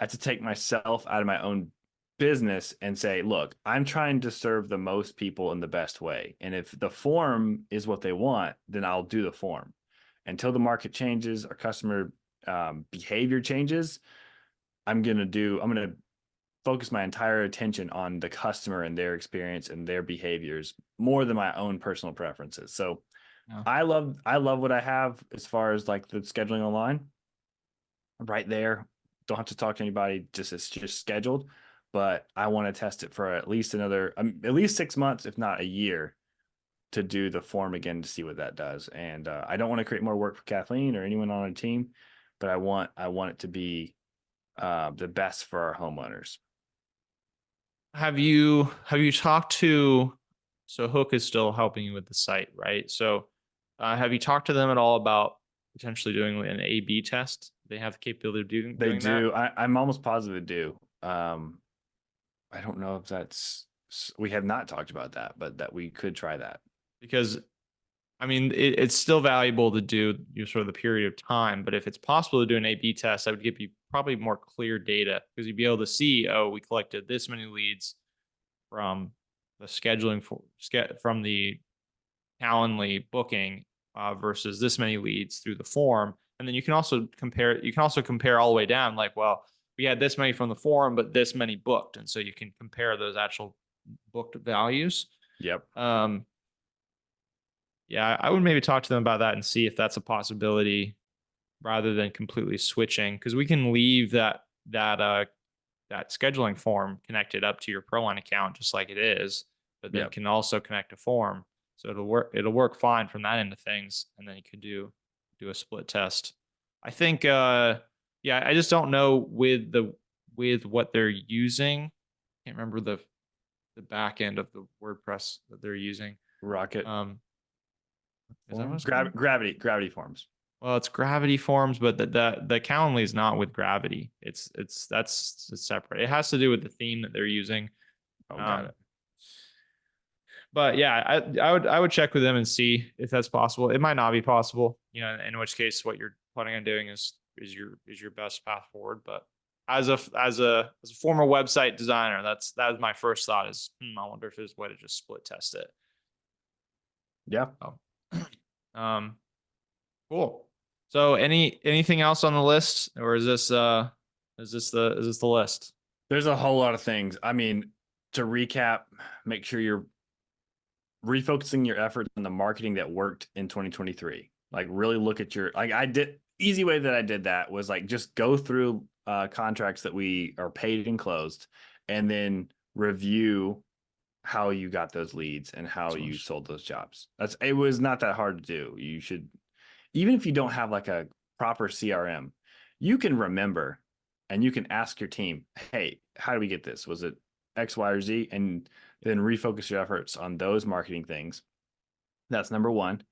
I have to take myself out of my own business and say, look, I'm trying to serve the most people in the best way. And if the form is what they want, then I'll do the form. Until the market changes or customer behavior changes, I'm gonna focus my entire attention on the customer and their experience and their behaviors more than my own personal preferences. So Yeah. I love what I have as far as like the scheduling online right there. Don't have to talk to anybody. It's just scheduled. But I want to test it for at least at least 6 months, if not a year, to do the form again to see what that does. And I don't want to create more work for Kathleen or anyone on our team, but I want it to be the best for our homeowners. Have you talked to, so Hook is still helping you with the site, right? So have you talked to them at all about potentially doing an A/B test? They have the capability of They doing that do. I'm almost positive they do. I don't know if we have not talked about that, but that we could try that. because I mean it's still valuable to do your sort of the period of time, but if it's possible to do an A/B test, that would give you probably more clear data because you'd be able to see, oh, we collected this many leads from the scheduling from the Calendly booking versus this many leads through the form. And then you can also compare all the way down, like, well, we had this many from the form, but this many booked. And so you can compare those actual booked values. Yep. Um, yeah, I would maybe talk to them about that and see if that's a possibility rather than completely switching. Cause we can leave that scheduling form connected up to your Proline account just like it is, but then Yep. can also connect a form. So it'll work fine from that end of things. And then you could do a split test. I think yeah, I just don't know with what they're using. Can't remember the back end of the WordPress that they're using. Rocket Um is that what forms, it's called? gravity forms. Well, it's Gravity Forms, but the Calendly is not with Gravity. It's separate. It has to do with the theme that they're using. Oh, got Um, it. but yeah, I would check with them and see if that's possible. It might not be possible, in which case what you're planning on doing is your best path forward. But as a former website designer, that was my first thought is, I wonder if there's a way to just split test it. Yeah. Oh. Um, cool. So anything else on the list, or is this the list? There's a whole lot of things. I mean, to recap, make sure you're refocusing your efforts on the marketing that worked in 2023. Like really look at like I did easy way that I did that was like just go through contracts that we are paid and closed and then review how you got those leads and how you sold those jobs. It was not that hard to do. You should, even if you don't have like a proper CRM, you can remember and you can ask your team, hey, how do we get this? Was it X, Y, or Z? And then refocus your efforts on those marketing things. That's number one.